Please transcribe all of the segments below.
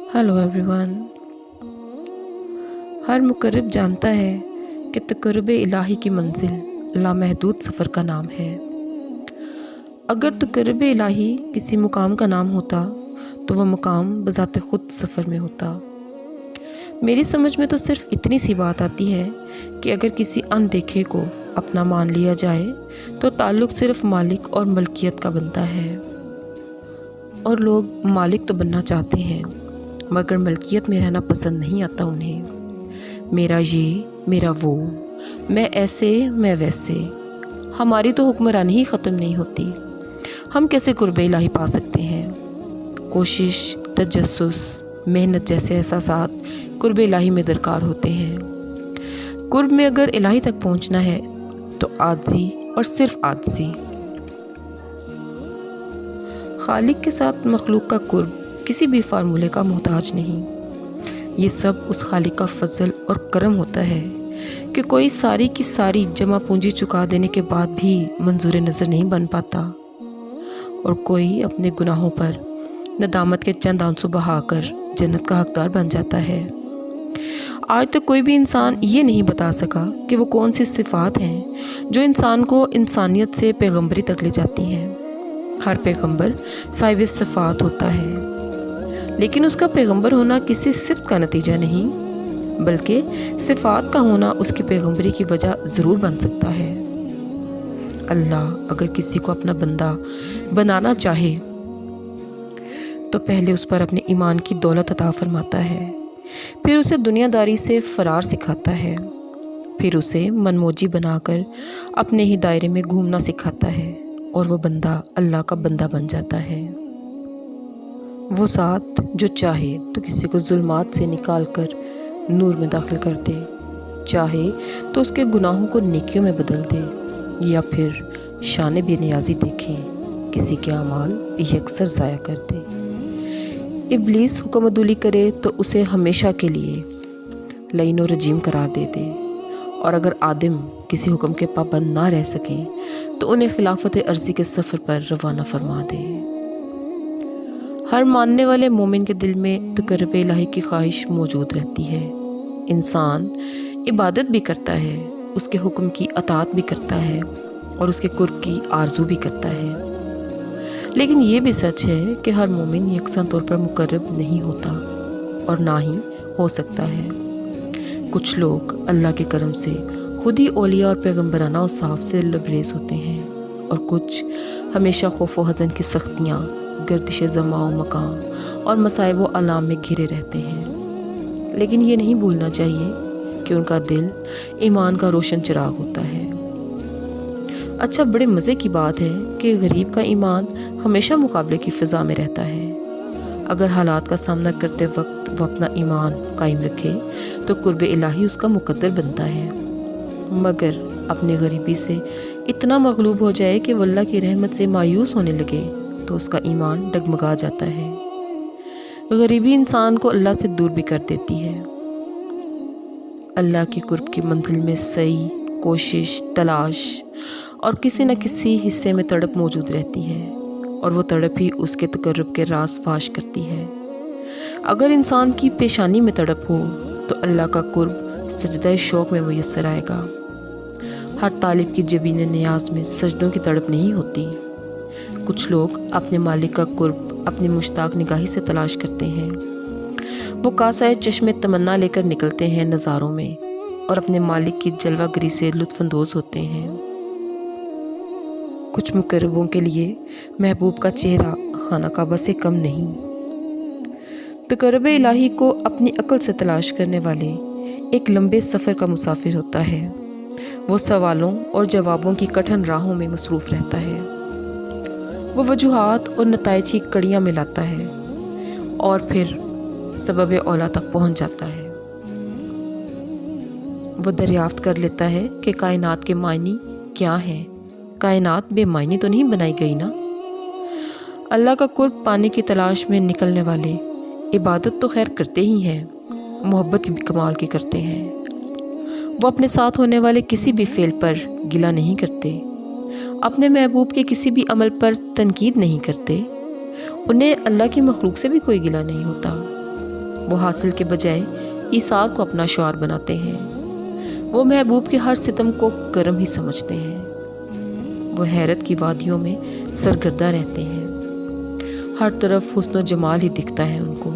Hello everyone. हर मुकर्रब जानता है कि तक़र्रुब इलाही की मंजिल लामहदूद सफ़र का नाम है। अगर तक़र्रुब इलाही किसी मुकाम का नाम होता तो वह मुकाम बज़ाते ख़ुद सफ़र में होता। मेरी समझ में तो सिर्फ़ इतनी सी बात आती है कि अगर किसी अनदेखे को अपना मान लिया जाए तो ताल्लुक़ सिर्फ़ मालिक और मलकियत का बनता है। और लोग मालिक तो बनना चाहते हैं मगर मलकियत में रहना पसंद नहीं आता उन्हें। मेरा ये, मेरा वो, मैं ऐसे, मैं वैसे। हमारी तो हुक्मरानी ही ख़त्म नहीं होती। हम कैसे कुर्ब इलाही पा सकते हैं? कोशिश, तजस्सुस, मेहनत जैसे एहसासात कुर्ब इलाही में दरकार होते हैं। कुर्ब में अगर इलाही तक पहुंचना है तो आजिज़ी और सिर्फ आजिज़ी। खालिक के साथ मखलूक का कुर्ब किसी भी फार्मूले का मोहताज नहीं। ये सब उस खालिक का फजल और करम होता है कि कोई सारी की सारी जमा पूंजी चुका देने के बाद भी मंजूर नज़र नहीं बन पाता और कोई अपने गुनाहों पर नदामत के चंद आंसू बहाकर जन्नत का हकदार बन जाता है। आज तक कोई भी इंसान ये नहीं बता सका कि वो कौन सी सिफ़ात हैं जो इंसान को इंसानियत से पैगंबरी तक ले जाती हैं। हर पैगंबर साहिब सिफ़ात होता है, लेकिन उसका पैगंबर होना किसी सिफ़त का नतीजा नहीं बल्कि सिफ़ात का होना उसकी पैगंबरी की वजह ज़रूर बन सकता है। अल्लाह अगर किसी को अपना बंदा बनाना चाहे तो पहले उस पर अपने ईमान की दौलत अता फरमाता है, फिर उसे दुनियादारी से फ़रार सिखाता है, फिर उसे मनमोजी बनाकर अपने ही दायरे में घूमना सिखाता है और वो बंदा अल्लाह का बंदा बन जाता है। वो साथ जो चाहे तो किसी को जुल्मात से निकाल कर नूर में दाखिल कर दे, चाहे तो उसके गुनाहों को नेकियों में बदल दे या फिर शान बेनियाजी देखें किसी के अमाल यकसर ज़ाया कर दे। इब्लीस हुक्म अदूली करे तो उसे हमेशा के लिए लईन और रजीम करार दे दे और अगर आदम किसी हुक्म के पाबंद ना रह सकें तो उन्हें खिलाफत अर्ज़ी के सफ़र पर रवाना फरमा दे। हर मानने वाले मोमिन के दिल में तक़र्रुब इलाही की ख्वाहिश मौजूद रहती है। इंसान इबादत भी करता है, उसके हुक्म की अताअत भी करता है और उसके कुर्ब की आरज़ू भी करता है। लेकिन ये भी सच है कि हर मोमिन यकसा तौर पर मुकर्रब नहीं होता और ना ही हो सकता है। कुछ लोग अल्लाह के करम से खुद ही औलिया और पैगम्बराना औसाफ से लबरेज़ होते हैं और कुछ हमेशा खौफ व हज़न की सख्तियाँ, गर्दिश ज़मा मकाम और मसाइब व आलाम में घिरे रहते हैं। लेकिन ये नहीं भूलना चाहिए कि उनका दिल ईमान का रोशन चिराग होता है। अच्छा, बड़े मज़े की बात है कि गरीब का ईमान हमेशा मुकाबले की फ़िज़ा में रहता है। अगर हालात का सामना करते वक्त वो अपना ईमान कायम रखे तो कुर्ब इलाही उसका मुकद्दर बनता है, मगर अपनी गरीबी से इतना मगलूब हो जाए कि वो अल्लाह की रहमत से मायूस होने लगे तो उसका ईमान डगमगा जाता है। गरीबी इंसान को अल्लाह से दूर भी कर देती है। अल्लाह की कुर्ब की मंजिल में सही, कोशिश, तलाश और किसी न किसी हिस्से में तड़प मौजूद रहती है और वो तड़प ही उसके तक़र्रुब के राज फाश करती है। अगर इंसान की पेशानी में तड़प हो तो अल्लाह का कुर्ब सजदा शौक़ में मुयस्सर आएगा। हर तालिब की जबीन नियाज में सजदों की तड़प नहीं होती। कुछ लोग अपने मालिक का कुर्ब अपनी मुश्ताक निगाही से तलाश करते हैं। वो कासाए चश्मे तमन्ना लेकर निकलते हैं नज़ारों में और अपने मालिक की जलवागरी से लुत्फ़अंदोज़ होते हैं। कुछ मुकर्रबों के लिए महबूब का चेहरा खाना काबा से कम नहीं। तक़र्रुब इलाही को अपनी अक्ल से तलाश करने वाले एक लंबे सफ़र का मुसाफिर होता है। वो सवालों और जवाबों की कठिन राहों में मसरूफ़ रहता है। वो वजूहात और नताइज की कड़ियाँ मिलाता है और फिर सबब औला तक पहुँच जाता है। वो दरियाफ्त कर लेता है कि कायनात के मायने क्या हैं। कायनात बेमायनी तो नहीं बनाई गई ना। अल्लाह का कुर्ब पाने की तलाश में निकलने वाले इबादत तो खैर करते ही हैं, मोहब्बत भी कमाल की करते हैं। वो अपने साथ होने वाले किसी भी फ़ेल पर गिला नहीं करते, अपने महबूब के किसी भी अमल पर तनकीद नहीं करते। उन्हें अल्लाह की मखलूक से भी कोई गिला नहीं होता। وہ حاصل کے بجائے ایثار کو اپنا شعار بناتے ہیں۔ وہ محبوب کے ہر ستم کو کرم ہی سمجھتے ہیں۔ وہ حیرت کی وادیوں میں سرگردہ رہتے ہیں۔ ہر طرف حسن و جمال ہی دکھتا ہے ان کو۔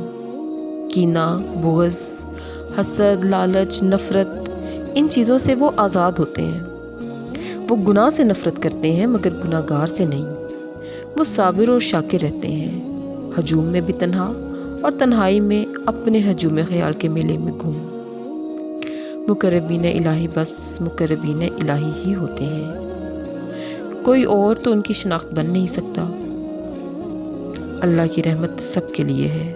کینہ، بغض، حسد، لالچ، نفرت، ان چیزوں سے وہ آزاد ہوتے ہیں۔ وہ گناہ سے نفرت کرتے ہیں مگر گناہ گار سے نہیں۔ وہ صابر اور شاکر رہتے ہیں، ہجوم میں بھی تنہا اور تنہائی میں اپنے ہجوم خیال کے میلے میں گم۔ مقربین الہی بس مقربین الہی ہی ہوتے ہیں، کوئی اور تو ان کی شناخت بن نہیں سکتا۔ اللہ کی رحمت سب کے لیے ہے،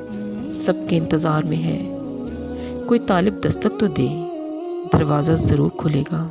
سب کے انتظار میں ہے۔ کوئی طالب دستک تو دے، دروازہ ضرور کھلے گا۔